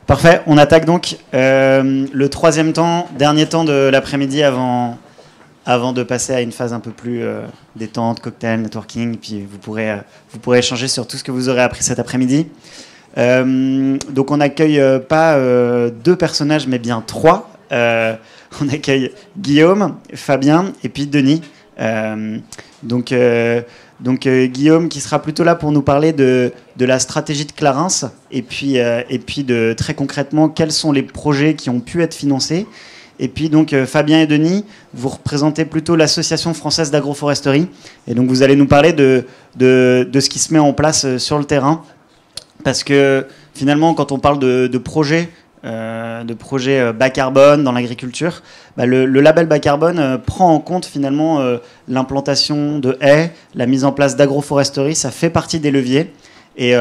Parfait, on attaque donc le troisième temps, dernier temps de l'après-midi avant de passer à une phase un peu plus détente, cocktail, networking, puis vous pourrez échanger sur tout ce que vous aurez appris cet après-midi. Donc on n'accueille pas deux personnages, mais bien trois. On accueille Guillaume, Fabien et puis Denis. Donc Guillaume qui sera plutôt là pour nous parler de la stratégie de Clarins et puis de très concrètement quels sont les projets qui ont pu être financés. Et puis donc Fabien et Denis, vous représentez plutôt l'association française d'agroforesterie et donc vous allez nous parler de ce qui se met en place sur le terrain, parce que finalement quand on parle de projets bas carbone dans l'agriculture, le label bas carbone prend en compte finalement l'implantation de haies, la mise en place d'agroforesterie, ça fait partie des leviers et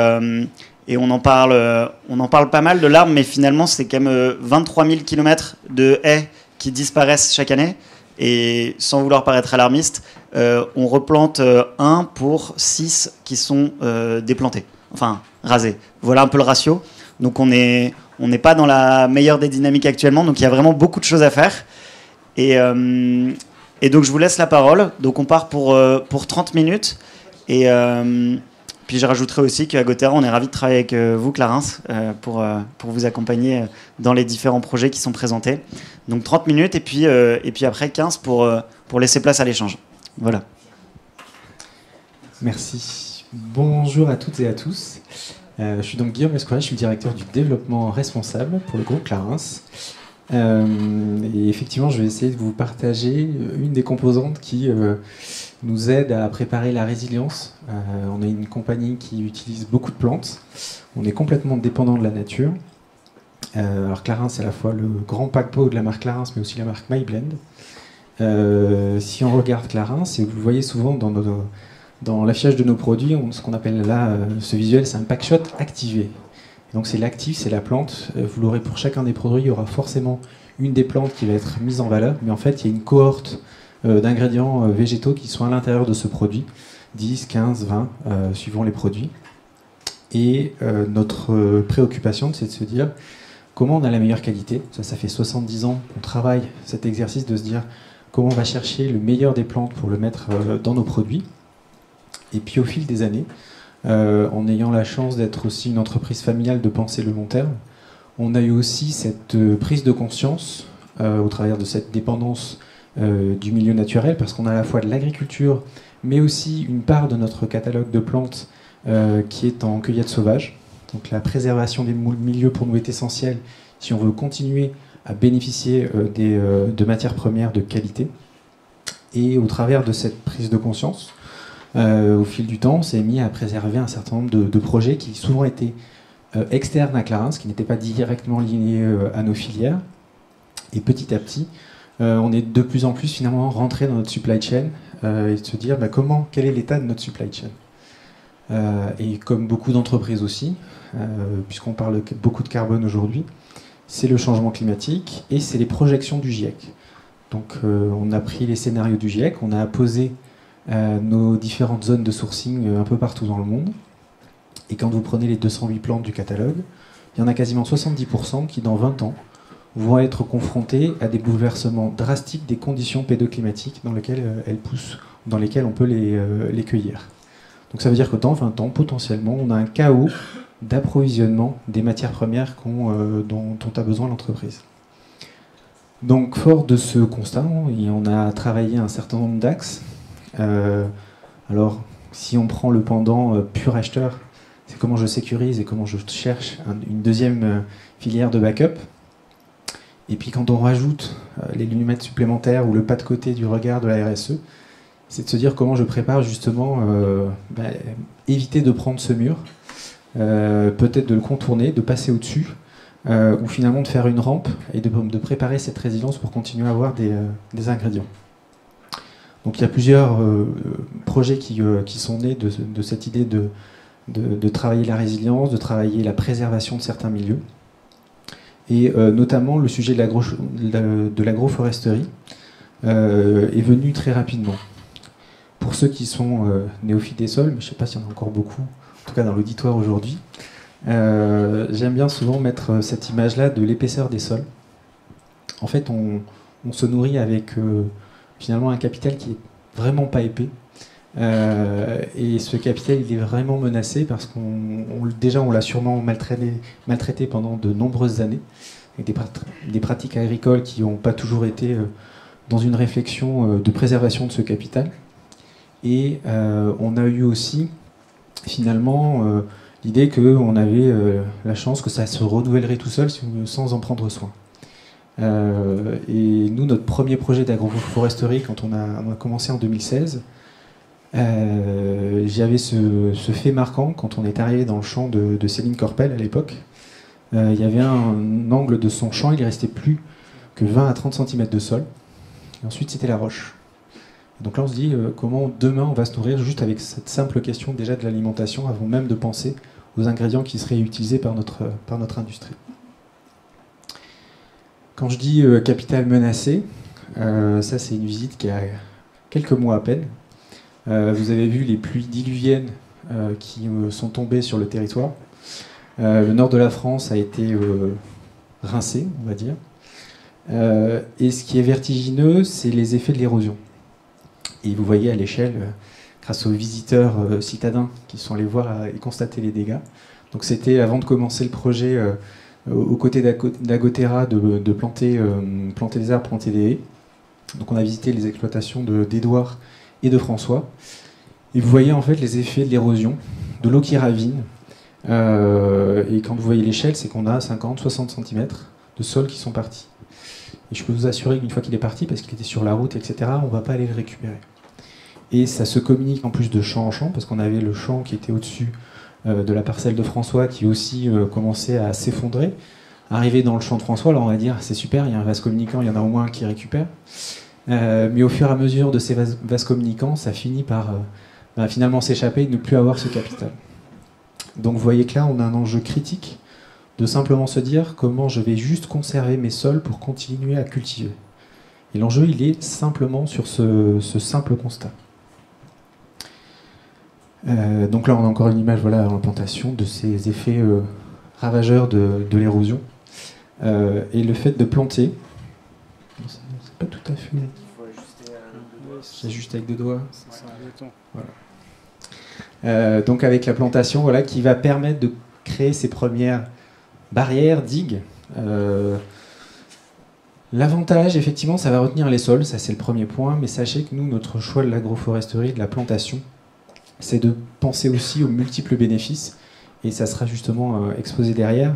on en parle pas mal de l'arbre, mais finalement c'est quand même 23 000 km de haies qui disparaissent chaque année et sans vouloir paraître alarmiste, on replante 1 pour 6 qui sont déplantés, enfin rasés. Voilà un peu le ratio. Donc on n'est pas dans la meilleure des dynamiques actuellement, donc il y a vraiment beaucoup de choses à faire. Et donc je vous laisse la parole. Donc on part pour 30 minutes. Et puis je rajouterai aussi qu'à Gotera, on est ravis de travailler avec vous, Clarins, pour vous accompagner dans les différents projets qui sont présentés. Donc 30 minutes et puis après 15 pour laisser place à l'échange. Voilà. Merci. Bonjour à toutes et à tous. Je suis donc Guillaume Escoret, je suis le directeur du développement responsable pour le groupe Clarins. Et effectivement, je vais essayer de vous partager une des composantes qui nous aide à préparer la résilience. On est une compagnie qui utilise beaucoup de plantes. On est complètement dépendant de la nature. Alors Clarins, c'est à la fois le grand paquebot de la marque Clarins, mais aussi la marque MyBlend. Si on regarde Clarins, et vous le voyez souvent dans l'affichage de nos produits, ce qu'on appelle là, ce visuel, c'est un packshot activé. Et donc c'est l'actif, c'est la plante. Vous l'aurez pour chacun des produits, il y aura forcément une des plantes qui va être mise en valeur. Mais en fait, il y a une cohorte d'ingrédients végétaux qui sont à l'intérieur de ce produit. 10, 15, 20, suivant les produits. Et notre préoccupation, c'est de se dire comment on a la meilleure qualité. Ça fait 70 ans qu'on travaille cet exercice de se dire comment on va chercher le meilleur des plantes pour le mettre dans nos produits. Et puis au fil des années, en ayant la chance d'être aussi une entreprise familiale, de penser le long terme, on a eu aussi cette prise de conscience au travers de cette dépendance du milieu naturel, parce qu'on a à la fois de l'agriculture, mais aussi une part de notre catalogue de plantes qui est en cueillette sauvage. Donc la préservation des milieux pour nous est essentielle si on veut continuer à bénéficier de matières premières de qualité. Et au travers de cette prise de conscience, au fil du temps, on s'est mis à préserver un certain nombre de projets qui souvent étaient externes à Clarins, qui n'étaient pas directement liés à nos filières. Et petit à petit, on est de plus en plus finalement rentré dans notre supply chain et de se dire quel est l'état de notre supply chain. Et comme beaucoup d'entreprises aussi, puisqu'on parle beaucoup de carbone aujourd'hui, c'est le changement climatique et c'est les projections du GIEC. Donc on a pris les scénarios du GIEC, on a posé nos différentes zones de sourcing un peu partout dans le monde. Et quand vous prenez les 208 plantes du catalogue, il y en a quasiment 70% qui, dans 20 ans, vont être confrontées à des bouleversements drastiques des conditions pédoclimatiques dans lesquelles elles poussent, dans lesquelles on peut les cueillir. Donc ça veut dire que dans 20 ans, potentiellement, on a un chaos d'approvisionnement des matières premières dont a besoin l'entreprise. Donc fort de ce constat, on a travaillé un certain nombre d'axes. Alors, si on prend le pendant pur acheteur, c'est comment je sécurise et comment je cherche une deuxième filière de backup. Et puis quand on rajoute les lunettes supplémentaires ou le pas de côté du regard de la RSE, c'est de se dire comment je prépare justement éviter de prendre ce mur, peut-être de le contourner, de passer au-dessus, ou finalement de faire une rampe et de préparer cette résilience pour continuer à avoir des ingrédients. Donc il y a plusieurs projets qui sont nés de cette idée de travailler la résilience, de travailler la préservation de certains milieux. Et notamment le sujet de l'agroforesterie est venu très rapidement. Pour ceux qui sont néophytes des sols, mais je ne sais pas s'il y en a encore beaucoup, en tout cas dans l'auditoire aujourd'hui, J'aime bien souvent mettre cette image-là de l'épaisseur des sols. En fait, on se nourrit avec finalement un capital qui est vraiment pas épais. Et ce capital, il est vraiment menacé parce déjà on l'a sûrement maltraité pendant de nombreuses années, avec des pratiques agricoles qui n'ont pas toujours été dans une réflexion de préservation de ce capital. Et on a eu aussi finalement l'idée qu'on avait la chance que ça se renouvellerait tout seul sans en prendre soin. Et nous, notre premier projet d'agroforesterie, quand on a commencé en 2016, j'avais ce fait marquant quand on est arrivé dans le champ de Céline Corpel à l'époque. Il y avait un angle de son champ, il ne restait plus que 20 à 30 cm de sol. Et ensuite, c'était la roche. Donc là, on se dit comment demain on va se nourrir juste avec cette simple question déjà de l'alimentation, avant même de penser aux ingrédients qui seraient utilisés par notre industrie. Quand je dis capital menacé, ça c'est une visite qui a quelques mois à peine. Vous avez vu les pluies diluviennes qui sont tombées sur le territoire. Le nord de la France a été rincé, on va dire. Et ce qui est vertigineux, c'est les effets de l'érosion. Et vous voyez à l'échelle, grâce aux visiteurs citadins qui sont allés voir et constater les dégâts. Donc c'était avant de commencer le projet, aux côtés d'Agoterra, de planter des arbres, planter des haies. Donc on a visité les exploitations d'Édouard et de François. Et vous voyez en fait les effets de l'érosion, de l'eau qui ravine. Et quand vous voyez l'échelle, c'est qu'on a 50-60 cm de sol qui sont partis. Et je peux vous assurer qu'une fois qu'il est parti, parce qu'il était sur la route, etc., on ne va pas aller le récupérer. Et ça se communique en plus de champ en champ, parce qu'on avait le champ qui était au-dessus de la parcelle de François, qui aussi commençait à s'effondrer. Arrivé dans le champ de François, alors on va dire, c'est super, il y a un vase communicant, il y en a au moins un qui récupère. Mais au fur et à mesure de ces vases communicants, ça finit par finalement s'échapper et ne plus avoir ce capital. Donc vous voyez que là, on a un enjeu critique de simplement se dire comment je vais juste conserver mes sols pour continuer à cultiver. Et l'enjeu, il est simplement sur ce simple constat. Donc là, on a encore une image, voilà, en plantation, de ces effets ravageurs de l'érosion. Et le fait de planter, c'est pas tout à fait... J'ajuste avec 2 doigts. Voilà. Donc avec la plantation, voilà, qui va permettre de créer ces premières barrières, digues. L'avantage, effectivement, ça va retenir les sols, ça c'est le premier point, mais sachez que nous, notre choix de l'agroforesterie, de la plantation, c'est de penser aussi aux multiples bénéfices, et ça sera justement exposé derrière.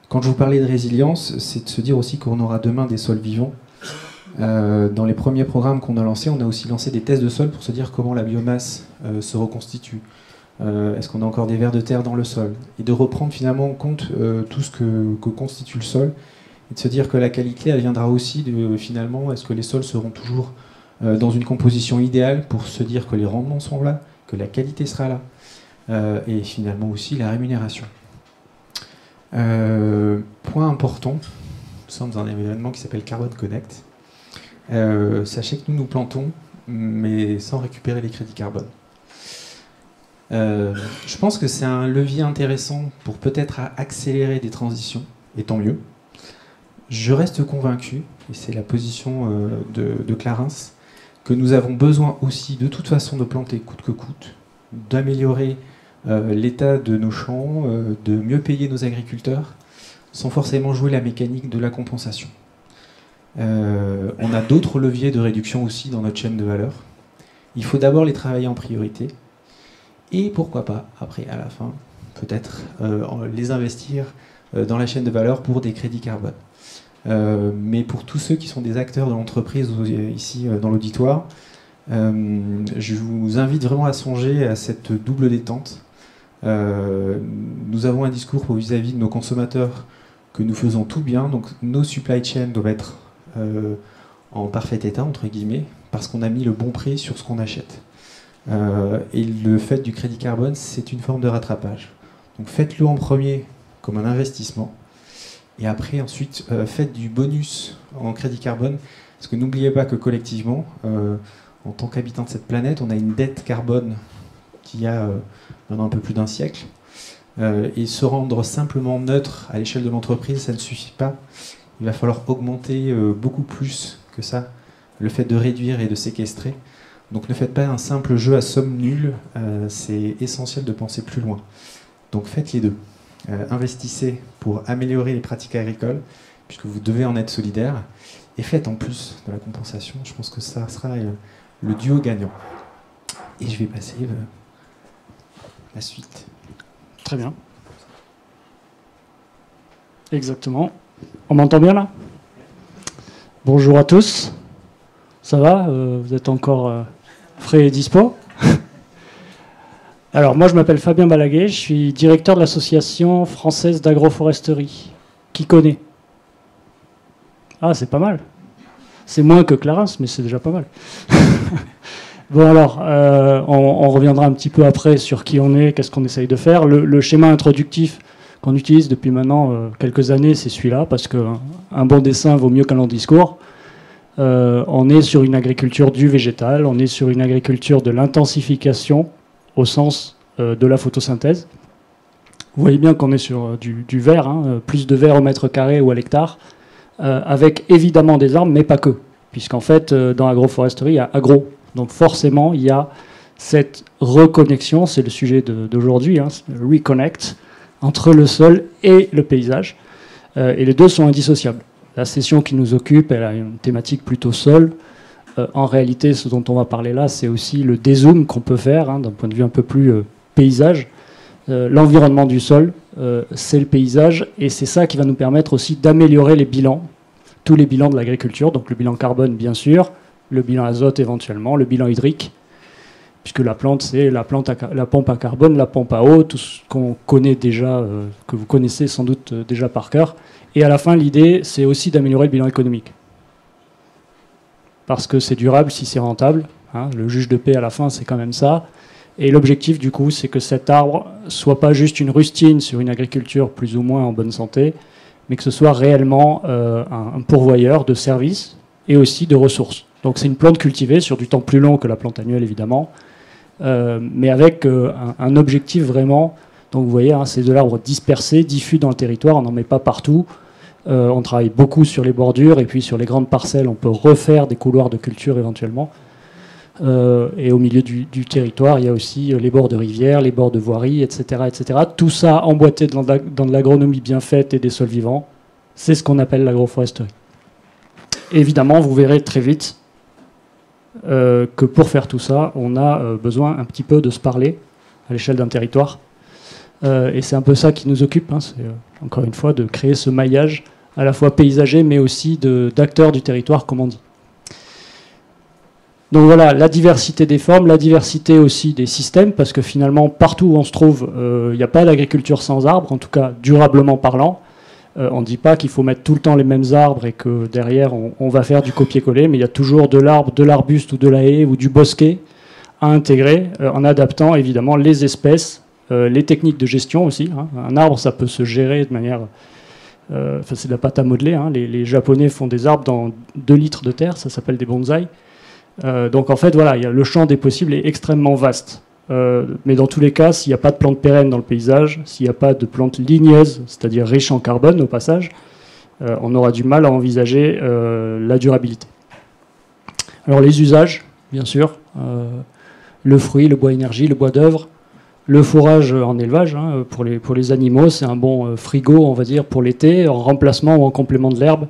Quand je vous parlais de résilience, c'est de se dire aussi qu'on aura demain des sols vivants. Dans les premiers programmes qu'on a lancés, on a aussi lancé des tests de sol pour se dire comment la biomasse se reconstitue. Est-ce qu'on a encore des vers de terre dans le sol? Et de reprendre finalement en compte tout ce que constitue le sol, et de se dire que la qualité, elle viendra aussi de finalement, est-ce que les sols seront toujours dans une composition idéale pour se dire que les rendements sont là, que la qualité sera là, et finalement aussi la rémunération. Point important, nous sommes dans un événement qui s'appelle Carbon Connect. Sachez que nous plantons, mais sans récupérer les crédits carbone. Je pense que c'est un levier intéressant pour peut-être accélérer des transitions, et tant mieux. Je reste convaincu, et c'est la position de Clarins, que nous avons besoin aussi de toute façon de planter coûte que coûte, d'améliorer l'état de nos champs, de mieux payer nos agriculteurs, sans forcément jouer la mécanique de la compensation. On a d'autres leviers de réduction aussi dans notre chaîne de valeur. Il faut d'abord les travailler en priorité, et pourquoi pas, après, à la fin, peut-être les investir dans la chaîne de valeur pour des crédits carbone. Mais pour tous ceux qui sont des acteurs de l'entreprise ici dans l'auditoire, je vous invite vraiment à songer à cette double détente. Nous avons un discours vis-à-vis de nos consommateurs que nous faisons tout bien, donc nos supply chains doivent être en parfait état, entre guillemets, parce qu'on a mis le bon prix sur ce qu'on achète. Et le fait du crédit carbone, c'est une forme de rattrapage. Donc faites-le en premier comme un investissement, et après, ensuite, faites du bonus en crédit carbone, parce que n'oubliez pas que collectivement, en tant qu'habitants de cette planète, on a une dette carbone qui a maintenant un peu plus d'un siècle. Et se rendre simplement neutre à l'échelle de l'entreprise, ça ne suffit pas. Il va falloir augmenter beaucoup plus que ça, le fait de réduire et de séquestrer. Donc ne faites pas un simple jeu à somme nulle, c'est essentiel de penser plus loin. Donc faites les deux. Investissez pour améliorer les pratiques agricoles, puisque vous devez en être solidaire, et faites en plus de la compensation. Je pense que ça sera le duo gagnant. Et je vais passer la suite. Très bien. Exactement. On m'entend bien là? Bonjour à tous. Ça va? Vous êtes encore frais et dispo? Alors moi je m'appelle Fabien Balaguet, je suis directeur de l'association française d'agroforesterie. Qui connaît? Ah, c'est pas mal. C'est moins que Clarence, mais c'est déjà pas mal. Bon alors, on reviendra un petit peu après sur qui on est, qu'est-ce qu'on essaye de faire. Le schéma introductif qu'on utilise depuis maintenant quelques années, c'est celui-là, parce qu'un bon dessin vaut mieux qu'un long discours. On est sur une agriculture du végétal, on est sur une agriculture de l'intensification au sens de la photosynthèse. Vous voyez bien qu'on est sur du vert, hein, plus de vert au mètre carré ou à l'hectare, avec évidemment des arbres, mais pas que. Puisqu'en fait, dans l'agroforesterie, il y a agro. Donc forcément, il y a cette reconnexion, c'est le sujet d'aujourd'hui, hein, reconnect, entre le sol et le paysage. Et les deux sont indissociables. La session qui nous occupe, elle a une thématique plutôt sol. En réalité, ce dont on va parler là, c'est aussi le dézoom qu'on peut faire, hein, d'un point de vue un peu plus paysage. L'environnement du sol, c'est le paysage, et c'est ça qui va nous permettre aussi d'améliorer les bilans, tous les bilans de l'agriculture, donc le bilan carbone bien sûr, le bilan azote éventuellement, le bilan hydrique, puisque la plante, c'est la pompe à carbone, la pompe à eau, tout ce qu'on connaît déjà, que vous connaissez sans doute déjà par cœur. Et à la fin, l'idée, c'est aussi d'améliorer le bilan économique. Parce que c'est durable si c'est rentable. Hein, le juge de paix à la fin, c'est quand même ça. Et l'objectif, du coup, c'est que cet arbre soit pas juste une rustine sur une agriculture plus ou moins en bonne santé, mais que ce soit réellement un pourvoyeur de services et aussi de ressources. Donc c'est une plante cultivée sur du temps plus long que la plante annuelle, évidemment, mais avec un objectif vraiment. Donc vous voyez, hein, c'est de l'arbre dispersé, diffus dans le territoire, on n'en met pas partout. On travaille beaucoup sur les bordures, et puis sur les grandes parcelles, on peut refaire des couloirs de culture éventuellement. Et au milieu du territoire, il y a aussi les bords de rivières, les bords de voiries, etc., etc. Tout ça emboîté dans de l'agronomie bien faite et des sols vivants, c'est ce qu'on appelle l'agroforesterie. Évidemment, vous verrez très vite que pour faire tout ça, on a besoin un petit peu de se parler à l'échelle d'un territoire. Et c'est un peu ça qui nous occupe, hein, c'est encore une fois de créer ce maillage à la fois paysager, mais aussi d'acteurs du territoire, comme on dit. Donc voilà, la diversité des formes, la diversité aussi des systèmes, parce que finalement, partout où on se trouve, il n'y a pas d'agriculture sans arbres, en tout cas durablement parlant. On ne dit pas qu'il faut mettre tout le temps les mêmes arbres et que derrière, on va faire du copier-coller, mais il y a toujours de l'arbre, de l'arbuste ou de la haie ou du bosquet à intégrer, en adaptant évidemment les espèces, les techniques de gestion aussi. Hein. Un arbre, ça peut se gérer de manière... c'est de la pâte à modeler. Hein. Les Japonais font des arbres dans 2 litres de terre, ça s'appelle des bonsaïs. Donc en fait, voilà, le champ des possibles est extrêmement vaste. Mais dans tous les cas, s'il n'y a pas de plantes pérennes dans le paysage, s'il n'y a pas de plantes ligneuses, c'est-à-dire riches en carbone au passage, on aura du mal à envisager la durabilité. Alors les usages, bien sûr, le fruit, le bois énergie, le bois d'œuvre, le fourrage en élevage, hein, pour les animaux, c'est un bon frigo, on va dire, pour l'été, en remplacement ou en complément de l'herbe.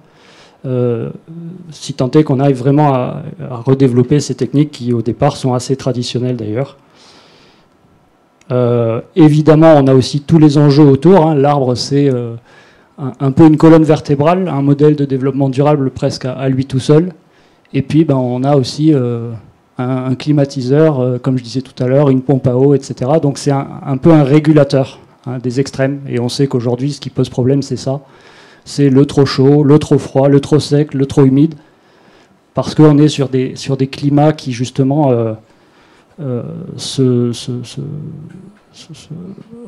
Si tant est qu'on arrive vraiment à redévelopper ces techniques qui au départ sont assez traditionnelles d'ailleurs. Évidemment, on a aussi tous les enjeux autour. Hein. L'arbre, c'est un peu une colonne vertébrale, un modèle de développement durable presque à lui tout seul. Et puis, on a aussi un climatiseur, comme je disais tout à l'heure, une pompe à eau, etc. Donc c'est un peu un régulateur, hein, des extrêmes. Et on sait qu'aujourd'hui, ce qui pose problème, c'est ça. C'est le trop chaud, le trop froid, le trop sec, le trop humide. Parce qu'on est sur des climats qui, justement,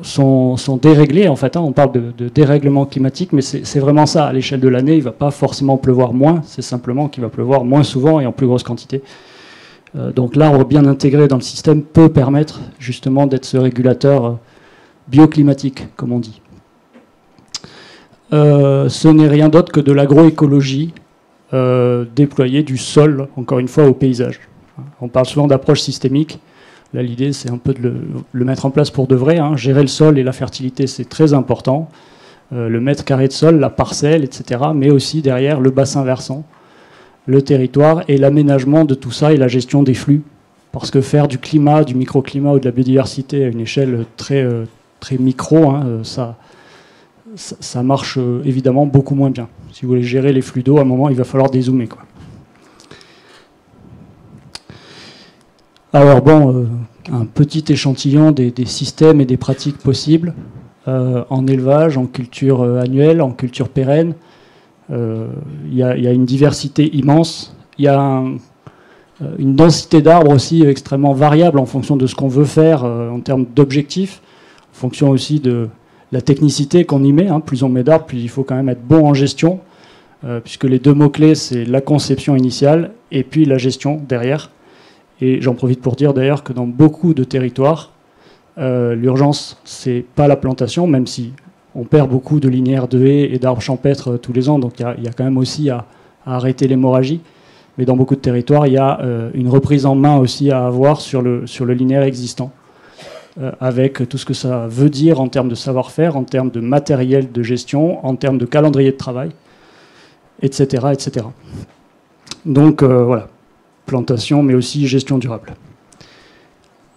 sont déréglés. En fait, hein. On parle de dérèglement climatique, mais c'est vraiment ça. À l'échelle de l'année, il ne va pas forcément pleuvoir moins. C'est simplement qu'il va pleuvoir moins souvent et en plus grosse quantité. Donc l'arbre bien intégré dans le système peut permettre justement d'être ce régulateur bioclimatique, comme on dit. Ce n'est rien d'autre que de l'agroécologie déployée du sol, encore une fois, au paysage. On parle souvent d'approche systémique. Là, l'idée, c'est un peu de le mettre en place pour de vrai. Gérer le sol et la fertilité, c'est très important. Le mètre carré de sol, la parcelle, etc. Mais aussi derrière le bassin versant, le territoire et l'aménagement de tout ça et la gestion des flux. Parce que faire du climat, du microclimat ou de la biodiversité à une échelle très, très micro, ça marche évidemment beaucoup moins bien. Si vous voulez gérer les flux d'eau, à un moment, il va falloir dézoomer, quoi. Alors bon, un petit échantillon des systèmes et des pratiques possibles en élevage, en culture annuelle, en culture pérenne. Il y a une diversité immense. Il y a une densité d'arbres aussi extrêmement variable en fonction de ce qu'on veut faire en termes d'objectifs, en fonction aussi de la technicité qu'on y met. Plus on met d'arbres, plus il faut quand même être bon en gestion, puisque les deux mots-clés, c'est la conception initiale et puis la gestion derrière. Et j'en profite pour dire d'ailleurs que dans beaucoup de territoires, l'urgence, c'est pas la plantation, même si on perd beaucoup de linéaires de haies et d'arbres champêtres tous les ans, donc il y a quand même aussi à arrêter l'hémorragie. Mais dans beaucoup de territoires, il y a une reprise en main aussi à avoir sur le linéaire existant, avec tout ce que ça veut dire en termes de savoir-faire, en termes de matériel de gestion, en termes de calendrier de travail, etc. etc. Donc voilà. Plantation, mais aussi gestion durable.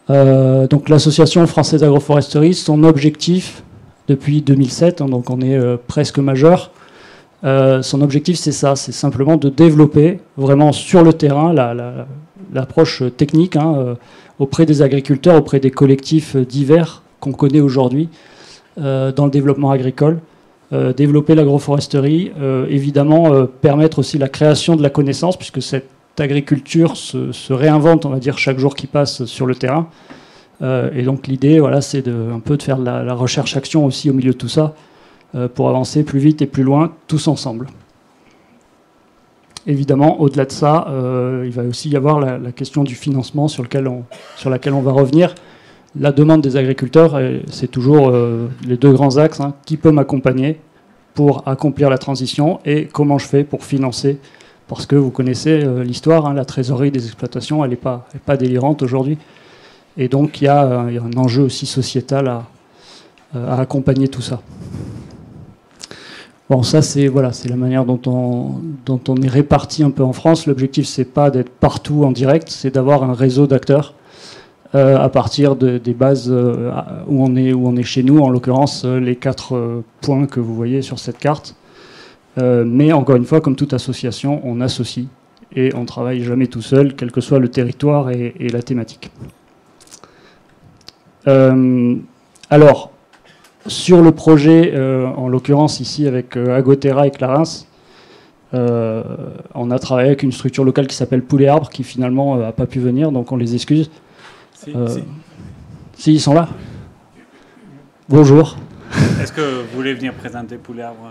Donc l'association française d'agroforesterie, son objectif depuis 2007, donc on est presque majeur, son objectif c'est ça, c'est simplement de développer vraiment sur le terrain l'approche technique auprès des agriculteurs, auprès des collectifs divers qu'on connaît aujourd'hui dans le développement agricole. Développer l'agroforesterie, évidemment permettre aussi la création de la connaissance, puisque cette agriculture se réinvente, on va dire, chaque jour qui passe sur le terrain. Et donc l'idée, voilà, c'est un peu de faire de la recherche-action aussi au milieu de tout ça, pour avancer plus vite et plus loin, tous ensemble. Évidemment, au-delà de ça, il va aussi y avoir la question du financement sur laquelle on va revenir. La demande des agriculteurs, c'est toujours les deux grands axes. Qui peut m'accompagner pour accomplir la transition et comment je fais pour financer? Parce que vous connaissez l'histoire, la trésorerie des exploitations, elle n'est pas délirante aujourd'hui. Et donc, il y a un enjeu aussi sociétal à accompagner tout ça. Bon, ça, c'est la manière dont on est réparti un peu en France. L'objectif, c'est pas d'être partout en direct, c'est d'avoir un réseau d'acteurs à partir des bases où on est chez nous, en l'occurrence, les 4 points que vous voyez sur cette carte. Mais encore une fois, comme toute association, on associe et on ne travaille jamais tout seul, quel que soit le territoire et la thématique. Alors, sur le projet, en l'occurrence ici avec Agoterra et Clarins, on a travaillé avec une structure locale qui s'appelle Poulet Arbre, qui finalement n'a pas pu venir, donc on les excuse. Si, ils sont là. Bonjour. Est-ce que vous voulez venir présenter Poulet Arbre?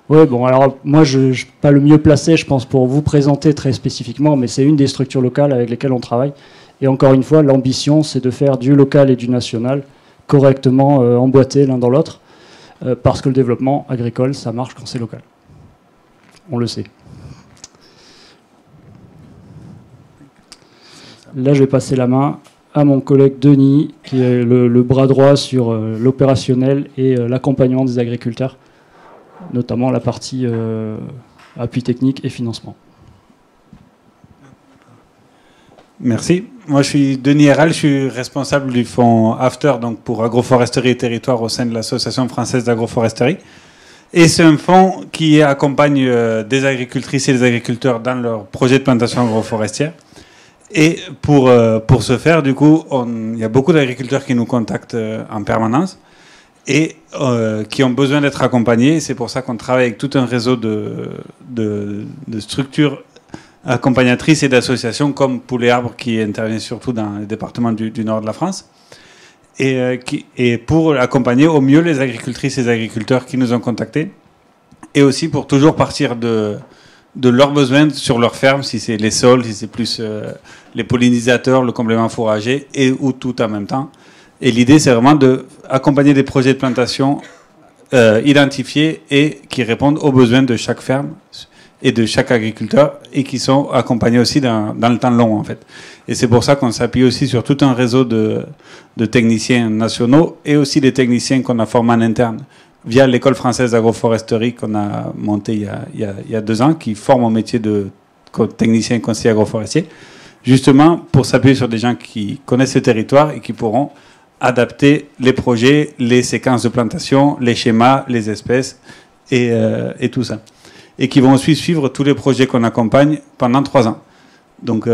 Oui, bon, alors moi, je ne suis pas le mieux placé, je pense, pour vous présenter très spécifiquement, mais c'est une des structures locales avec lesquelles on travaille. Et encore une fois, l'ambition, c'est de faire du local et du national correctement emboîtés l'un dans l'autre, parce que le développement agricole, ça marche quand c'est local. On le sait. Là, je vais passer la main à mon collègue Denis, qui est le bras droit sur l'opérationnel et l'accompagnement des agriculteurs, notamment la partie appui technique et financement. Merci. Moi, je suis Denis Herral, je suis responsable du fonds AFTER, donc pour agroforesterie et territoire au sein de l'Association française d'agroforesterie. Et c'est un fonds qui accompagne des agricultrices et des agriculteurs dans leur projet de plantation agroforestière. Et pour ce faire, du coup, il y a beaucoup d'agriculteurs qui nous contactent en permanence et qui ont besoin d'être accompagnés. C'est pour ça qu'on travaille avec tout un réseau de structures accompagnatrices et d'associations comme Poulet Arbre, qui intervient surtout dans les départements du nord de la France, et pour accompagner au mieux les agricultrices et les agriculteurs qui nous ont contactés, et aussi pour toujours partir de leurs besoins sur leur ferme, si c'est les sols, si c'est plus les pollinisateurs, le complément fourrager, ou tout en même temps, Et l'idée, c'est vraiment d'accompagner des projets de plantation identifiés et qui répondent aux besoins de chaque ferme et de chaque agriculteur et qui sont accompagnés aussi dans le temps long, en fait. Et c'est pour ça qu'on s'appuie aussi sur tout un réseau de techniciens nationaux et aussi des techniciens qu'on a formés en interne via l'école française d'agroforesterie qu'on a montée il y a 2 ans, qui forme au métier de technicien et conseiller agroforestier, justement pour s'appuyer sur des gens qui connaissent le territoire et qui pourront adapter les projets, les séquences de plantation, les schémas, les espèces et tout ça. Et qui vont aussi suivre tous les projets qu'on accompagne pendant 3 ans. Donc,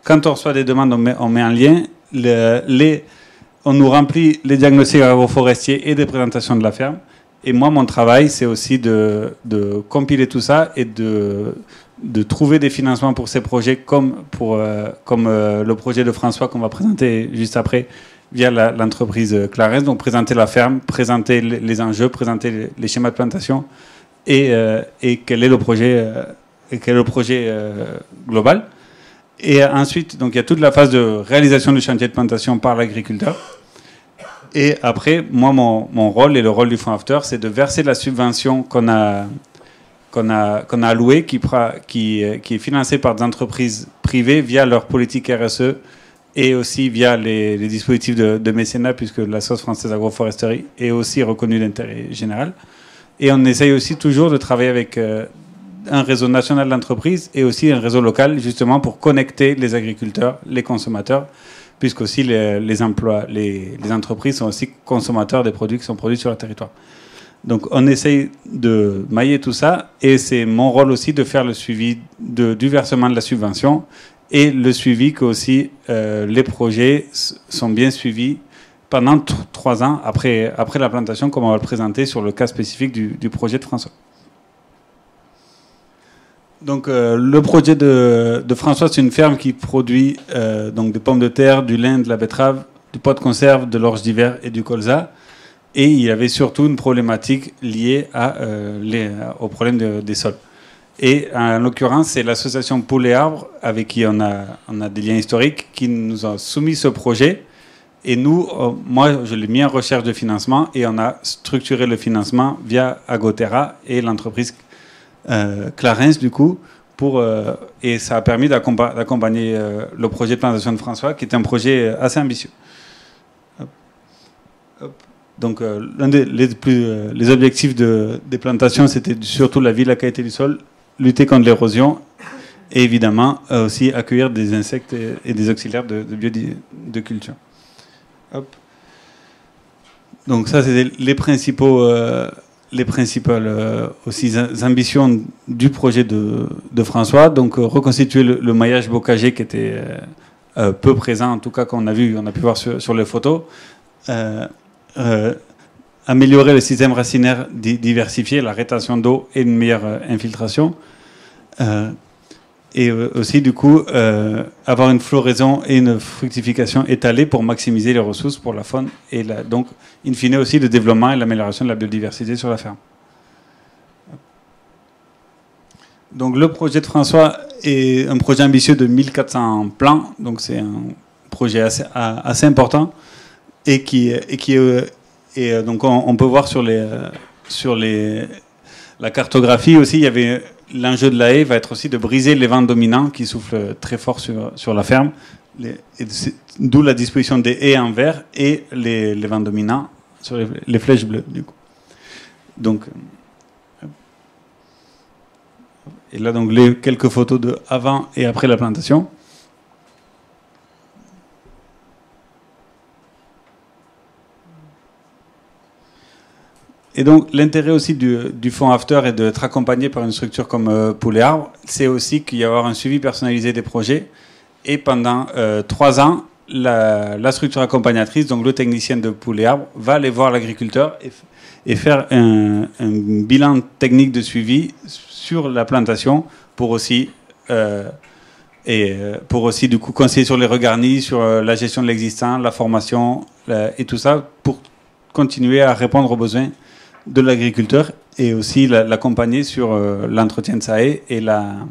quand on reçoit des demandes, on met en lien, on nous remplit les diagnostics agroforestiers et des présentations de la ferme. Et moi, mon travail, c'est aussi de compiler tout ça et de trouver des financements pour ces projets, comme le projet de François qu'on va présenter juste après via l'entreprise Clarence. Donc, présenter la ferme, présenter les enjeux, présenter les schémas de plantation et quel est le projet global. Et ensuite, donc, il y a toute la phase de réalisation du chantier de plantation par l'agriculteur. Et après, moi, mon rôle et le rôle du Fonds After, c'est de verser la subvention qu'on a allouée, qui est financée par des entreprises privées via leur politique RSE et aussi via les dispositifs de mécénat, puisque l'Association française d'agroforesterie est aussi reconnue d'intérêt général. Et on essaye aussi toujours de travailler avec un réseau national d'entreprises et aussi un réseau local, justement pour connecter les agriculteurs, les consommateurs, puisque aussi les entreprises sont aussi consommateurs des produits qui sont produits sur le territoire. Donc on essaye de mailler tout ça, et c'est mon rôle aussi de faire le suivi du versement de la subvention et le suivi que aussi les projets sont bien suivis pendant 3 ans après la plantation, comme on va le présenter sur le cas spécifique du projet de François. Donc le projet de François, c'est une ferme qui produit donc des pommes de terre, du lin, de la betterave, du pot de conserve, de l'orge d'hiver et du colza. Et il y avait surtout une problématique liée au problème des sols. Et en l'occurrence, c'est l'association Poules et Arbres, avec qui on a des liens historiques, qui nous a soumis ce projet. Et nous, moi, je l'ai mis en recherche de financement et on a structuré le financement via Agoterra et l'entreprise Clarence, du coup, et ça a permis d'accompagner le projet de plantation de François, qui est un projet assez ambitieux. Hop. Hop. Donc, l'un les objectifs des plantations, c'était surtout la vie, la qualité du sol, lutter contre l'érosion et évidemment aussi accueillir des insectes et des auxiliaires de culture. Hop. Donc ça, c'était les principales aussi ambitions du projet de François. Donc reconstituer le maillage bocager qui était peu présent, en tout cas qu'on a pu voir sur les photos. Améliorer le système racinaire diversifié, la rétention d'eau et une meilleure infiltration. Et aussi, du coup, avoir une floraison et une fructification étalée pour maximiser les ressources pour la faune et donc, in fine, aussi le développement et l'amélioration de la biodiversité sur la ferme. Donc, le projet de François est un projet ambitieux de 1400 plants, donc c'est un projet assez important et donc on peut voir sur la cartographie aussi, il y avait l'enjeu de la haie va être aussi de briser les vents dominants qui soufflent très fort sur la ferme, d'où la disposition des haies en vert et les vents dominants sur les flèches bleues, du coup. Donc, et là, donc, quelques photos de avant et après la plantation. Et donc, l'intérêt aussi du fonds After et d'être accompagné par une structure comme Poules et Arbres, c'est aussi qu'il y avoir un suivi personnalisé des projets. Et pendant 3 ans, la structure accompagnatrice, donc le technicien de Poules et Arbres, va aller voir l'agriculteur et faire un bilan technique de suivi sur la plantation pour aussi du coup conseiller sur les regarnis, sur la gestion de l'existant, la formation et tout ça pour continuer à répondre aux besoins de l'agriculteur et aussi l'accompagner sur l'entretien de sa haie et la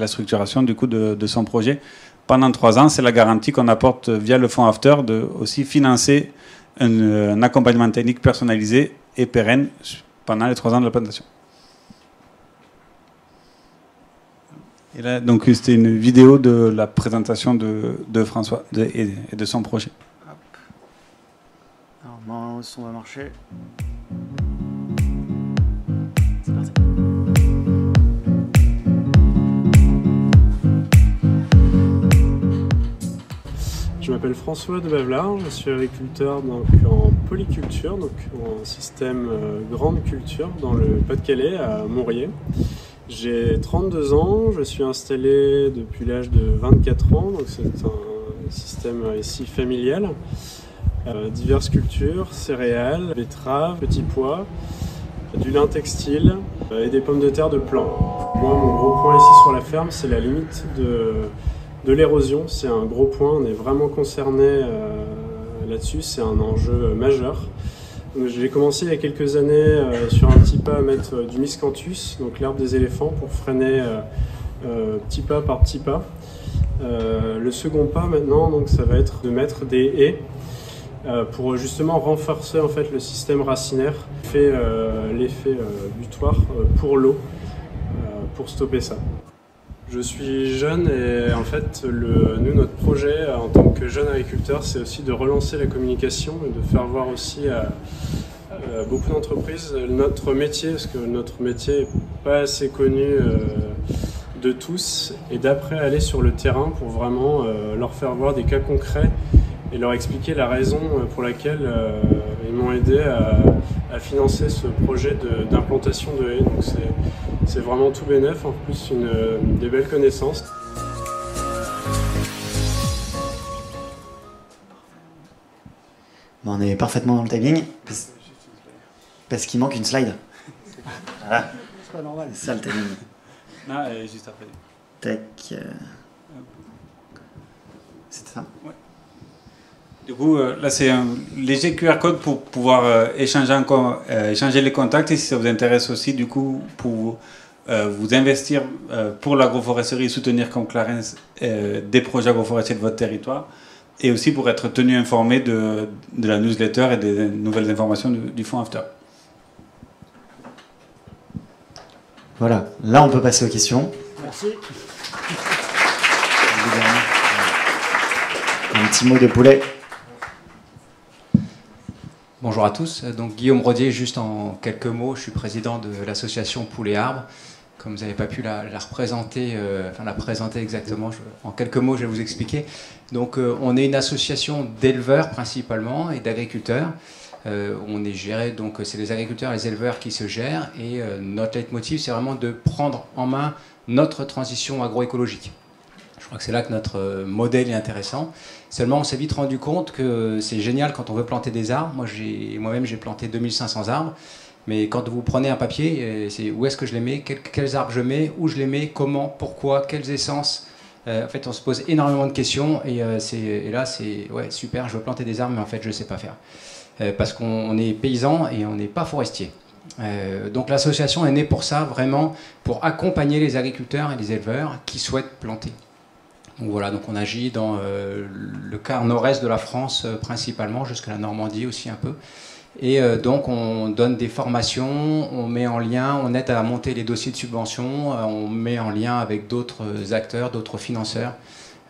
structuration du coup de son projet pendant 3 ans. C'est la garantie qu'on apporte via le fonds After de aussi financer un accompagnement technique personnalisé et pérenne pendant les 3 ans de la plantation. Et là, donc, c'était une vidéo de la présentation de François et de son projet. Alors, normalement, le son va marcher. Je m'appelle François de Bavelard, je suis agriculteur donc, en polyculture, donc en système grande culture dans le Pas-de-Calais à Montrier. J'ai 32 ans, je suis installé depuis l'âge de 24 ans, donc c'est un système ici familial. Diverses cultures, céréales, betteraves, petits pois, du lin textile et des pommes de terre de plant. Moi, mon gros point ici sur la ferme, c'est la limite de l'érosion. C'est un gros point, on est vraiment concerné là-dessus, c'est un enjeu majeur. J'ai commencé il y a quelques années sur un petit pas à mettre du miscanthus, donc l'herbe des éléphants, pour freiner petit pas par petit pas. Le second pas maintenant, donc, ça va être de mettre des haies pour justement renforcer en fait, le système racinaire, fait l'effet butoir pour l'eau, pour stopper ça. Je suis jeune et en fait, nous, notre projet en tant que jeune agriculteur, c'est aussi de relancer la communication et de faire voir aussi à beaucoup d'entreprises notre métier, parce que notre métier n'est pas assez connu de tous, et d'après aller sur le terrain pour vraiment leur faire voir des cas concrets et leur expliquer la raison pour laquelle ils m'ont aidé à financer ce projet d'implantation de haies. Donc c'est vraiment tout bénef, en plus des belles connaissances. Bon, on est parfaitement dans le timing, parce qu'il manque une slide. Voilà. C'est pas normal. C'est ça le timing. Non, juste après. Tac. C'était ça? Ouais. Du coup, là, c'est un léger QR code pour pouvoir échanger les contacts. Et si ça vous intéresse aussi, du coup, pour vous investir pour l'agroforesterie et soutenir comme Clarence des projets agroforestiers de votre territoire. Et aussi pour être tenu informé de la newsletter et des nouvelles informations du fonds After. Voilà, là on peut passer aux questions. Merci. Un petit mot de poulet. Bonjour à tous, donc Guillaume Rodier, juste en quelques mots, je suis président de l'association Poulet Arbre. Comme vous n'avez pas pu la présenter exactement, en quelques mots je vais vous expliquer. Donc on est une association d'éleveurs principalement et d'agriculteurs. On est géré, donc c'est les agriculteurs et les éleveurs qui se gèrent, et notre leitmotiv c'est vraiment de prendre en main notre transition agroécologique. Je crois que c'est là que notre modèle est intéressant. Seulement, on s'est vite rendu compte que c'est génial quand on veut planter des arbres. Moi-même, j'ai planté 2500 arbres. Mais quand vous prenez un papier, c'est où est-ce que je les mets, quels arbres je mets, où je les mets, comment, pourquoi, quelles essences. En fait, on se pose énormément de questions. Et là, c'est ouais, super, je veux planter des arbres, mais en fait, je ne sais pas faire. Parce qu'on est paysan et on n'est pas forestier. Donc l'association est née pour ça, vraiment, pour accompagner les agriculteurs et les éleveurs qui souhaitent planter. Donc voilà, donc on agit dans le quart nord-est de la France principalement, jusqu'à la Normandie aussi un peu. Et donc on donne des formations, on met en lien, on aide à monter les dossiers de subvention, on met en lien avec d'autres acteurs, d'autres financeurs,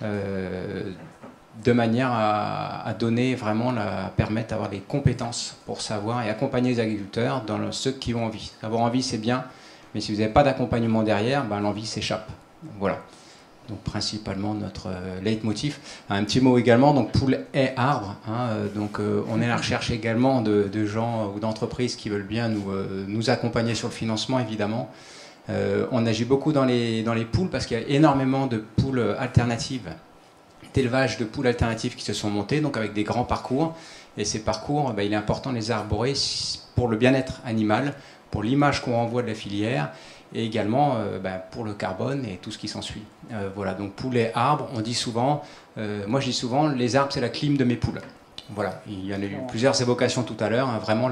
de manière à donner vraiment, à permettre d'avoir des compétences pour savoir et accompagner les agriculteurs dans ceux qui ont envie. Avoir envie c'est bien, mais si vous n'avez pas d'accompagnement derrière, ben, l'envie s'échappe. Voilà. Donc principalement notre leitmotiv. Un petit mot également, donc Poulet et Arbre. Donc on est à la recherche également de gens ou d'entreprises qui veulent bien nous accompagner sur le financement évidemment. On agit beaucoup dans les poules parce qu'il y a énormément de poules alternatives, d'élevage de poules alternatives qui se sont montées, donc avec des grands parcours. Et ces parcours, il est important de les arborer pour le bien-être animal, pour l'image qu'on renvoie de la filière, et également pour le carbone et tout ce qui s'ensuit. Voilà, donc poulet, arbre, on dit souvent, moi je dis souvent, les arbres c'est la clim de mes poules. Voilà, il y en a eu plusieurs évocations tout à l'heure, vraiment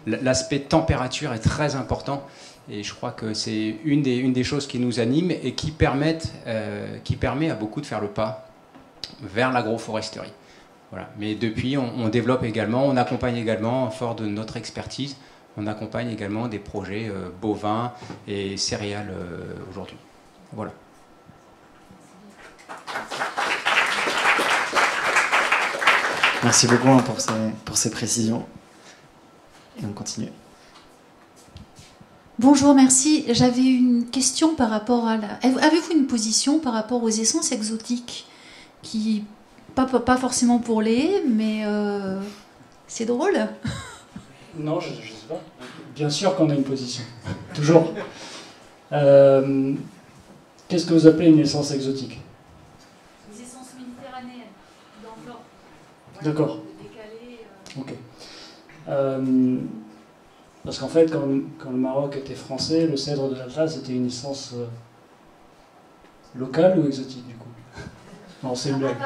l'aspect température est très important, et je crois que c'est une des choses qui nous anime et qui permet à beaucoup de faire le pas vers l'agroforesterie. Voilà. Mais depuis, on développe également, on accompagne également, fort de notre expertise, on accompagne également des projets bovins et céréales aujourd'hui. Voilà. Merci beaucoup pour ces précisions. Et on continue. Bonjour, merci. J'avais une question par rapport à la... Avez-vous une position par rapport aux essences exotiques qui... Pas forcément pour les haies, mais c'est drôle. Non, je sais pas. Bien sûr qu'on a une position. Toujours. Qu'est-ce que vous appelez une essence exotique? Les essences méditerranéennes, dans le nord. D'accord. Ok. Parce qu'en fait, quand le Maroc était français, le cèdre de l'Atlas était une essence locale ou exotique, du coup? Non, c'est une blague.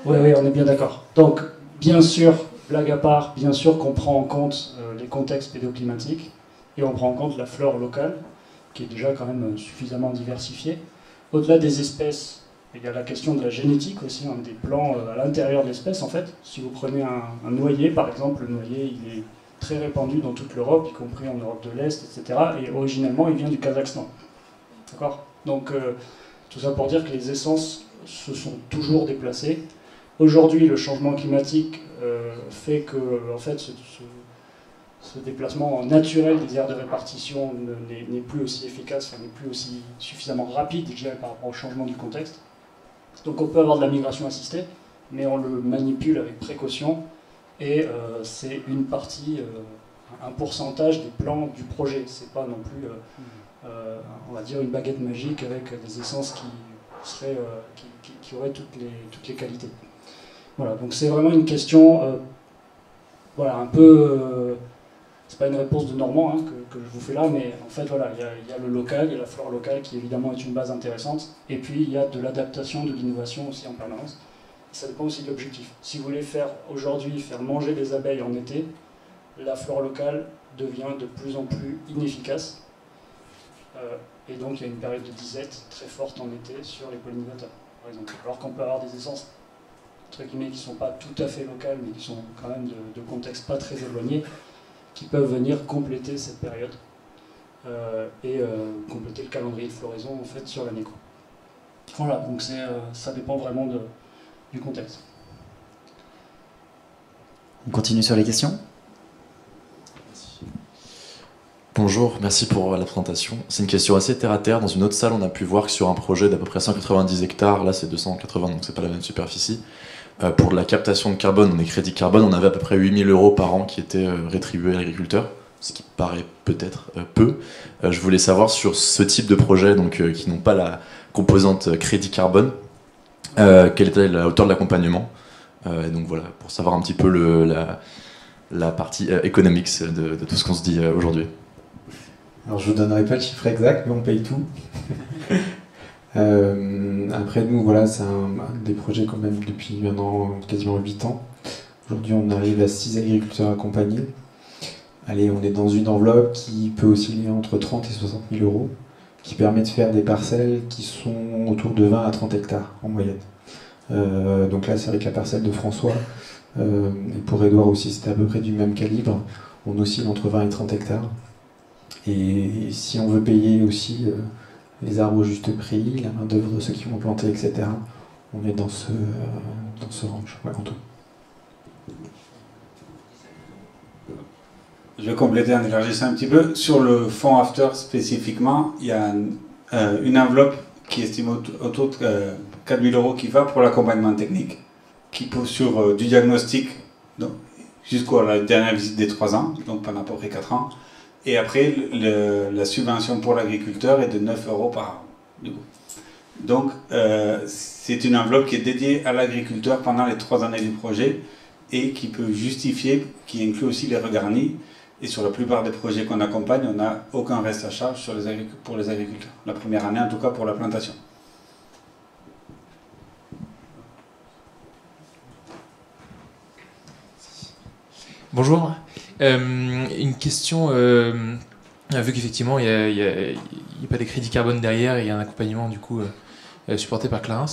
Oui, on est bien d'accord. Donc, bien sûr, blague à part, bien sûr qu'on prend en compte les contextes pédoclimatiques et on prend en compte la flore locale, qui est déjà quand même suffisamment diversifiée. Au-delà des espèces, il y a la question de la génétique aussi, des plants à l'intérieur de l'espèce. En fait, si vous prenez un noyer, par exemple, le noyer, il est très répandu dans toute l'Europe, y compris en Europe de l'Est, etc. Et originellement, il vient du Kazakhstan. D'accord? Donc, tout ça pour dire que les essences se sont toujours déplacées. Aujourd'hui, le changement climatique fait que en fait, ce déplacement naturel des aires de répartition n'est plus aussi efficace, n'est plus aussi suffisamment rapide, je dirais, par rapport au changement du contexte. Donc on peut avoir de la migration assistée, mais on le manipule avec précaution, et c'est une partie, un pourcentage des plans du projet. C'est pas non plus, on va dire, une baguette magique avec des essences qui auraient toutes les qualités. Voilà, donc c'est vraiment une question, voilà, un peu, c'est pas une réponse de Normand que je vous fais là, mais en fait, voilà, il y a le local, il y a la flore locale qui évidemment est une base intéressante, et puis il y a de l'adaptation, de l'innovation aussi en permanence. Ça dépend aussi de l'objectif. Si vous voulez faire manger les abeilles en été, la flore locale devient de plus en plus inefficace, et donc il y a une période de disette très forte en été sur les pollinisateurs, par exemple. Alors qu'on peut avoir des essences entre guillemets, qui ne sont pas tout à fait locales, mais qui sont quand même de contextes pas très éloignés, qui peuvent venir compléter cette période et compléter le calendrier de floraison en fait, sur l'année. Voilà, donc ça dépend vraiment du contexte. On continue sur les questions. Bonjour, merci pour la présentation. C'est une question assez terre à terre. Dans une autre salle, on a pu voir que sur un projet d'à peu près 190 hectares, là c'est 280, donc c'est pas la même superficie, pour de la captation de carbone, des crédits carbone, on avait à peu près 8 000 € par an qui étaient rétribués à l'agriculteur, ce qui paraît peut-être peu. Je voulais savoir sur ce type de projet, donc, qui n'ont pas la composante crédit carbone, quelle était la hauteur de l'accompagnement. Et donc voilà, pour savoir un petit peu la partie économique de tout ce qu'on se dit aujourd'hui. Alors je vous donnerai pas le chiffre exact, mais on paye tout. Après nous, voilà, c'est un des projets quand même depuis maintenant quasiment 8 ans. Aujourd'hui on arrive à 6 agriculteurs accompagnés. Allez, on est dans une enveloppe qui peut osciller entre 30 et 60 000 €, qui permet de faire des parcelles qui sont autour de 20 à 30 hectares en moyenne. Donc là c'est avec la parcelle de François, et pour Edouard aussi c'était à peu près du même calibre. On oscille entre 20 et 30 hectares. Et si on veut payer aussi les arbres au juste prix, la main d'œuvre de ceux qui vont planter, etc., on est dans ce range, ouais, en tout. Je vais compléter en élargissant un petit peu. Sur le fonds After spécifiquement, il y a une enveloppe qui estime autour de 4 000 € qui va pour l'accompagnement technique, qui pose sur du diagnostic jusqu'à la dernière visite des 3 ans, donc pendant à peu près 4 ans. Et après, la subvention pour l'agriculteur est de 9 € par an. Du coup. Donc, c'est une enveloppe qui est dédiée à l'agriculteur pendant les 3 années du projet et qui peut justifier, qui inclut aussi les regarnis. Et sur la plupart des projets qu'on accompagne, on n'a aucun reste à charge pour les agriculteurs. La première année, en tout cas, pour la plantation. Bonjour. Une question, vu qu'effectivement il n'y a pas des crédits carbone derrière et il y a un accompagnement du coup supporté par Clarins,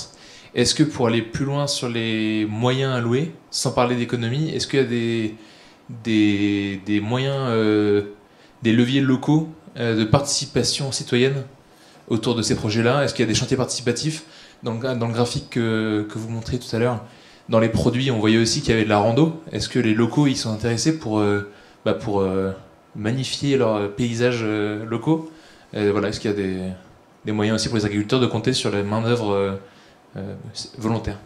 Est-ce que pour aller plus loin sur les moyens alloués, sans parler d'économie, est-ce qu'il y a des moyens, des leviers locaux de participation citoyenne autour de ces projets-là? Est-ce qu'il y a des chantiers participatifs? Dans le graphique que vous montriez tout à l'heure, dans les produits, on voyait aussi qu'il y avait de la rando. Est-ce que les locaux ils sont intéressés pour magnifier leurs paysages locaux? Voilà, est-ce qu'il y a des moyens aussi pour les agriculteurs de compter sur la main-d'œuvre volontaire?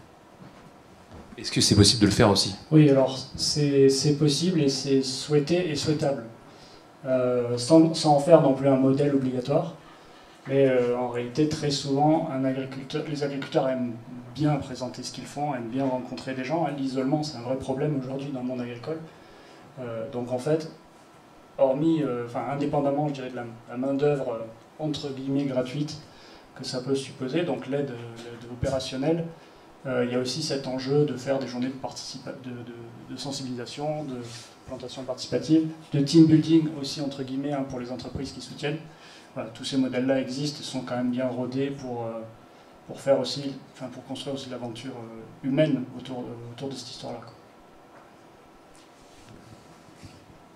Est-ce que c'est possible de le faire aussi? Oui, alors c'est possible et c'est souhaité et souhaitable. Sans en faire non plus un modèle obligatoire. Mais en réalité, très souvent, les agriculteurs aiment bien présenter ce qu'ils font, aiment bien rencontrer des gens. L'isolement, c'est un vrai problème aujourd'hui dans le monde agricole. Donc en fait, indépendamment, je dirais, de la main-d'œuvre entre guillemets gratuite que ça peut supposer, donc l'aide opérationnelle, il y a aussi cet enjeu de faire des journées de sensibilisation, de plantation participative, de team building aussi entre guillemets pour les entreprises qui soutiennent. Voilà, tous ces modèles-là existent et sont quand même bien rodés pour construire aussi l'aventure humaine autour de cette histoire-là.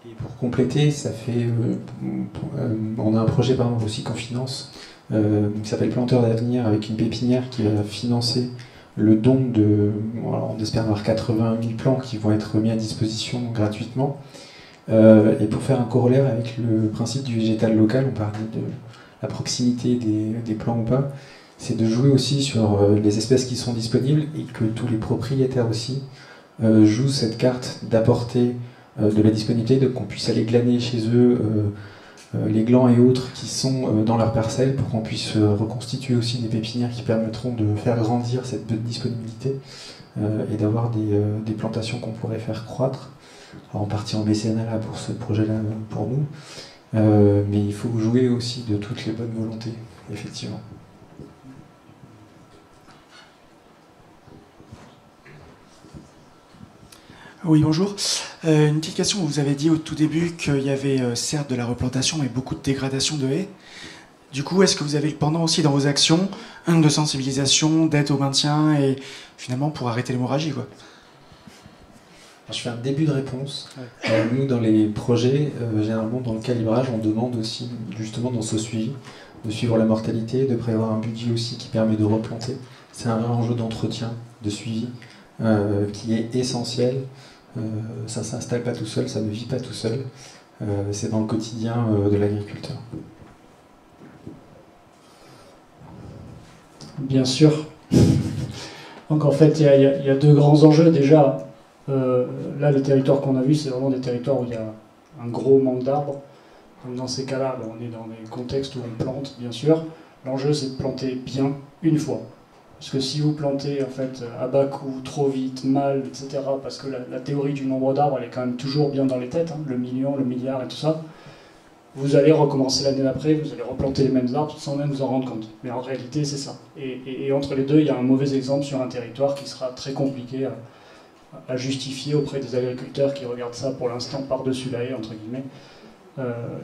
Et pour compléter, on a un projet aussi qu'on finance qui s'appelle Planteur d'avenir, avec une pépinière qui va financer le don on espère avoir 80 000 plants qui vont être mis à disposition gratuitement. Et pour faire un corollaire avec le principe du végétal local, on parlait de la proximité des plants ou pas, c'est de jouer aussi sur les espèces qui sont disponibles et que tous les propriétaires aussi jouent cette carte d'apporter de la disponibilité, de qu'on puisse aller glaner chez eux les glands et autres qui sont dans leur parcelle pour qu'on puisse reconstituer aussi des pépinières qui permettront de faire grandir cette disponibilité et d'avoir des plantations qu'on pourrait faire croître. Alors, en partie en mécénat là pour ce projet-là pour nous, mais il faut jouer aussi de toutes les bonnes volontés, effectivement. Oui, bonjour. Une petite question, vous avez dit au tout début qu'il y avait certes de la replantation mais beaucoup de dégradation de haies. Du coup, est-ce que vous avez pendant aussi dans vos actions de sensibilisation, d'aide au maintien et finalement pour arrêter l'hémorragie, quoi? Je fais un début de réponse. Nous, dans les projets, généralement dans le calibrage, on demande aussi, justement dans ce suivi, de suivre la mortalité, de prévoir un budget aussi qui permet de replanter. C'est un enjeu d'entretien, de suivi, qui est essentiel. Ça ne s'installe pas tout seul, ça ne vit pas tout seul. C'est dans le quotidien de l'agriculteur. Bien sûr. Donc en fait, il y a deux grands enjeux déjà. Là, les territoires qu'on a vus, c'est vraiment des territoires où il y a un gros manque d'arbres. Donc dans ces cas-là, on est dans des contextes où on plante, bien sûr. L'enjeu, c'est de planter bien une fois. Parce que si vous plantez en fait à bas coût, trop vite, mal, etc., parce que la théorie du nombre d'arbres, elle est quand même toujours bien dans les têtes, le million, le milliard et tout ça, vous allez recommencer l'année d'après, vous allez replanter les mêmes arbres sans même vous en rendre compte. Mais en réalité, c'est ça. Et entre les deux, il y a un mauvais exemple sur un territoire qui sera très compliqué à justifier auprès des agriculteurs qui regardent ça pour l'instant par-dessus la haie, entre guillemets,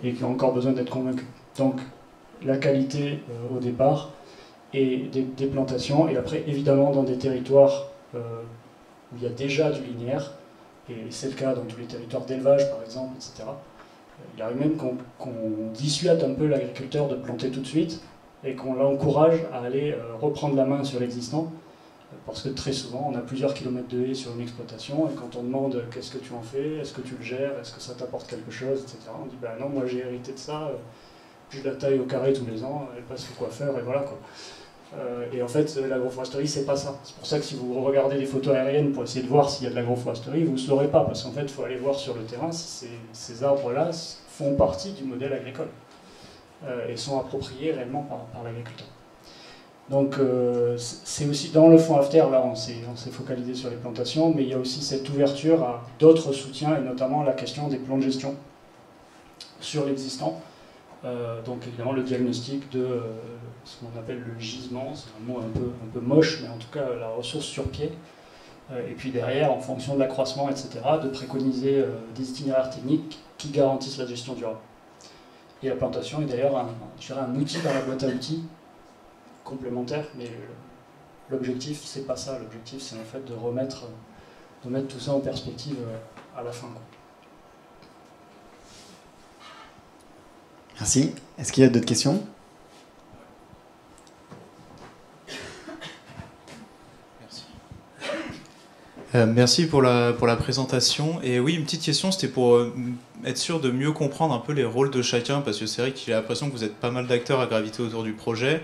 et qui ont encore besoin d'être convaincus. Donc, la qualité au départ, et des plantations, et après, évidemment, dans des territoires où il y a déjà du linéaire, et c'est le cas dans tous les territoires d'élevage, par exemple, etc., il arrive même qu'on dissuade un peu l'agriculteur de planter tout de suite, et qu'on l'encourage à aller reprendre la main sur l'existant, parce que très souvent, on a plusieurs kilomètres de haies sur une exploitation, et quand on demande qu'est-ce que tu en fais, est-ce que tu le gères, est-ce que ça t'apporte quelque chose, etc., on dit ben non, moi j'ai hérité de ça, je la taille au carré tous les ans, elle passe au coiffeur, et voilà quoi. Et en fait, l'agroforesterie, c'est pas ça. C'est pour ça que si vous regardez des photos aériennes pour essayer de voir s'il y a de l'agroforesterie, vous ne saurez pas, parce qu'en fait, il faut aller voir sur le terrain si ces arbres-là font partie du modèle agricole et sont appropriés réellement par l'agriculteur. Donc, c'est aussi dans le fonds AFTER, là, on s'est focalisé sur les plantations, mais il y a aussi cette ouverture à d'autres soutiens, et notamment la question des plans de gestion sur l'existant. Donc évidemment le diagnostic de ce qu'on appelle le gisement, c'est un mot un peu moche, mais en tout cas la ressource sur pied. Et puis derrière, en fonction de l'accroissement, etc., de préconiser des itinéraires techniques qui garantissent la gestion durable. Et la plantation est d'ailleurs un outil dans la boîte à outils complémentaire, mais l'objectif, c'est pas ça. L'objectif, c'est en fait de remettre tout ça en perspective à la fin, quoi. Merci. Est-ce qu'il y a d'autres questions? Merci pour la présentation. Et oui, une petite question, c'était pour être sûr de mieux comprendre un peu les rôles de chacun, parce que c'est vrai que j'ai l'impression que vous êtes pas mal d'acteurs à graviter autour du projet,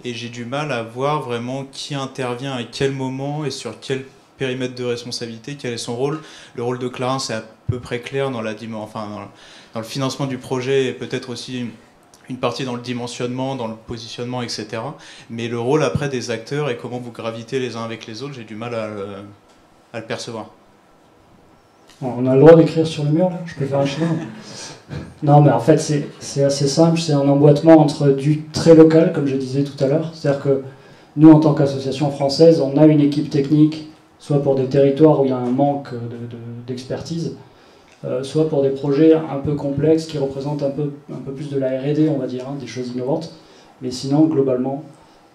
et j'ai du mal à voir vraiment qui intervient à quel moment et sur quel périmètre de responsabilité, quel est son rôle. Le rôle de Clarins est à peu près clair dans dans le financement du projet, et peut-être aussi une partie dans le dimensionnement, dans le positionnement, etc. Mais le rôle après des acteurs et comment vous gravitez les uns avec les autres, j'ai du mal à le percevoir. Bon, on a le droit d'écrire sur le mur, là? Je peux faire un schéma? Non, mais en fait, c'est assez simple. C'est un emboîtement entre du très local, comme je disais tout à l'heure. C'est-à-dire que nous, en tant qu'association française, on a une équipe technique, soit pour des territoires où il y a un manque d'expertise, soit pour des projets un peu complexes qui représentent un peu plus de la R&D, on va dire, hein, des choses innovantes. Mais sinon, globalement,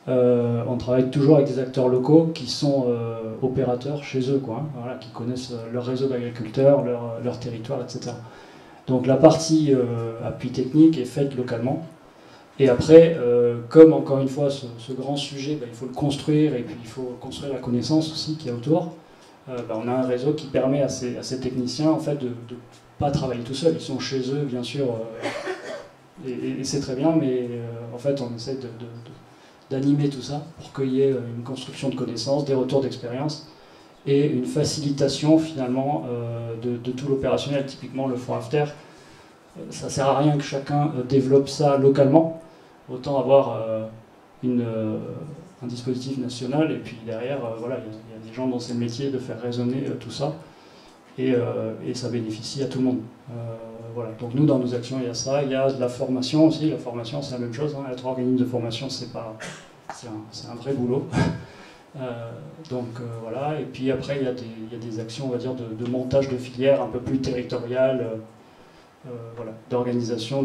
on travaille toujours avec des acteurs locaux qui sont opérateurs chez eux, quoi, hein, voilà, qui connaissent leur réseau d'agriculteurs, leur territoire, etc. Donc la partie appui technique est faite localement. Et après, comme encore une fois, ce grand sujet, il faut le construire, et puis il faut construire la connaissance aussi qu'il y a autour. On a un réseau qui permet à ces techniciens en fait, de ne pas travailler tout seuls. Ils sont chez eux, bien sûr, et c'est très bien, mais en fait, on essaie d'animer tout ça pour qu'il y ait une construction de connaissances, des retours d'expérience et une facilitation finalement de tout l'opérationnel. Typiquement, le Fonds After, ça ne sert à rien que chacun développe ça localement. Autant avoir un dispositif national, et puis derrière, voilà, il y a des gens dont c'est le métier de faire résonner tout ça, et ça bénéficie à tout le monde. Voilà. Donc nous, dans nos actions, il y a ça. Il y a de la formation aussi. La formation, c'est la même chose, hein. Être organisme de formation, c'est un vrai boulot. Voilà. Et puis après, il y a des actions, on va dire, de montage de filières un peu plus territoriales, voilà, d'organisation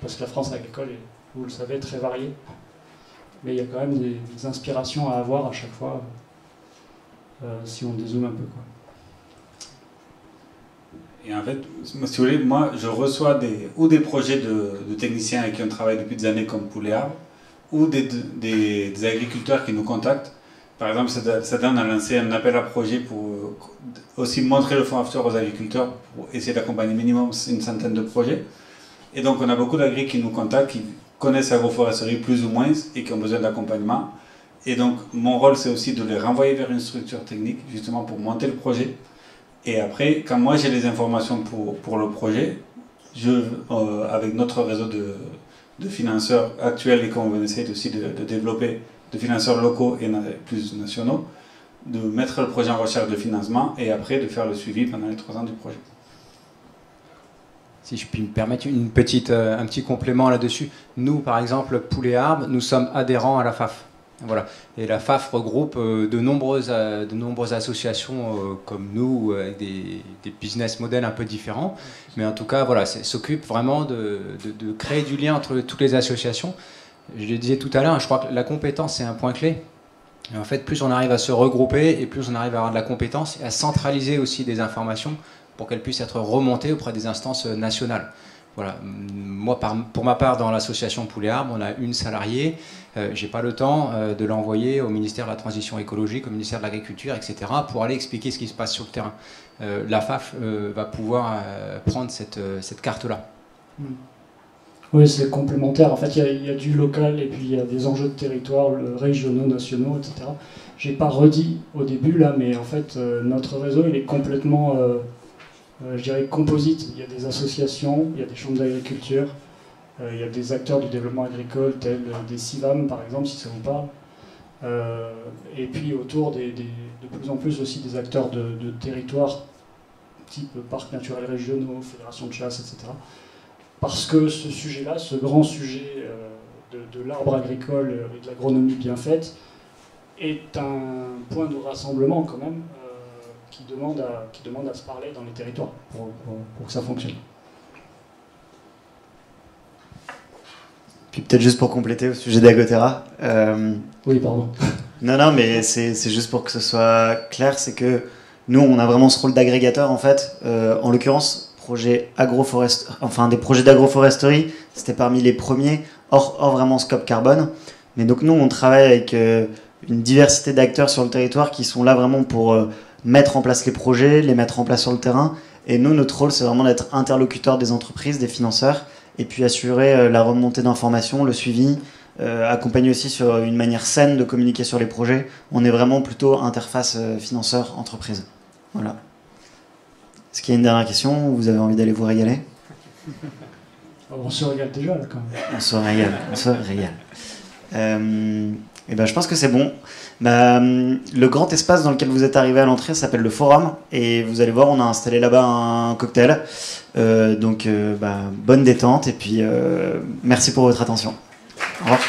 parce que la France agricole est, vous le savez, très variée. Mais il y a quand même des inspirations à avoir à chaque fois, si on dézoome un peu, quoi. Et en fait, si vous voulez, moi, je reçois des projets de techniciens avec qui on travaille depuis des années comme Poulet Arbre, ou des agriculteurs qui nous contactent. Par exemple, cette année, on a lancé un appel à projet pour aussi montrer le Fonds After aux agriculteurs, pour essayer d'accompagner minimum une centaine de projets. Et donc, on a beaucoup d'agriculteurs qui nous contactent, qui connaissent l'agroforesterie plus ou moins et qui ont besoin d'accompagnement. Et donc, mon rôle, c'est aussi de les renvoyer vers une structure technique, justement pour monter le projet. Et après, quand moi j'ai les informations pour le projet, avec notre réseau de financeurs actuels et qu'on essaie aussi de développer, de financeurs locaux et plus nationaux, de mettre le projet en recherche de financement et après de faire le suivi pendant les 3 ans du projet. Si je puis me permettre un petit complément là-dessus. Nous, par exemple, Poulet Arbre, nous sommes adhérents à la FAF. Voilà. Et la FAF regroupe de nombreuses associations comme nous, avec des business models un peu différents. Mais en tout cas, voilà, s'occupe vraiment de créer du lien entre toutes les associations. Je le disais tout à l'heure, je crois que la compétence, c'est un point clé. Et en fait, plus on arrive à se regrouper et plus on arrive à avoir de la compétence et à centraliser aussi des informations pour qu'elles puissent être remontées auprès des instances nationales. Voilà. Moi, pour ma part, dans l'association Poulet Arbre, on a une salariée. J'ai pas le temps de l'envoyer au ministère de la Transition écologique, au ministère de l'Agriculture, etc., pour aller expliquer ce qui se passe sur le terrain. La FAF va pouvoir prendre cette carte-là. Oui, c'est complémentaire. En fait, il y a du local et puis il y a des enjeux de territoire, régionaux, nationaux, etc. J'ai pas redit au début, là, mais en fait, notre réseau, il est complètement... je dirais composite. Il y a des associations, il y a des chambres d'agriculture, il y a des acteurs du développement agricole tels des CIVAM par exemple, si ça vous parle. Et puis autour de plus en plus aussi des acteurs de territoire type parcs naturels régionaux, fédération de chasse, etc. Parce que ce sujet-là, ce grand sujet de l'arbre agricole et de l'agronomie bien faite est un point de rassemblement quand même, qui demande à se parler dans les territoires pour que ça fonctionne. Puis peut-être juste pour compléter au sujet d'Agoterra. Oui, pardon. Non, mais c'est juste pour que ce soit clair, c'est que nous, on a vraiment ce rôle d'agrégateur, en fait. En l'occurrence, des projets d'agroforesterie, c'était parmi les premiers, hors vraiment scope carbone. Mais donc nous, on travaille avec une diversité d'acteurs sur le territoire qui sont là vraiment pour mettre en place les projets, les mettre en place sur le terrain. Et nous, notre rôle, c'est vraiment d'être interlocuteur des entreprises, des financeurs, et puis assurer la remontée d'informations, le suivi, accompagner aussi sur une manière saine de communiquer sur les projets. On est vraiment plutôt interface financeur-entreprise. Voilà. Est-ce qu'il y a une dernière question ou vous avez envie d'aller vous régaler? On se régale déjà, là, quand même. On se régale. Et ben, je pense que c'est bon. Le grand espace dans lequel vous êtes arrivé à l'entrée s'appelle le Forum. Et vous allez voir, on a installé là-bas un cocktail. Donc, bonne détente. Et puis, merci pour votre attention. Au revoir.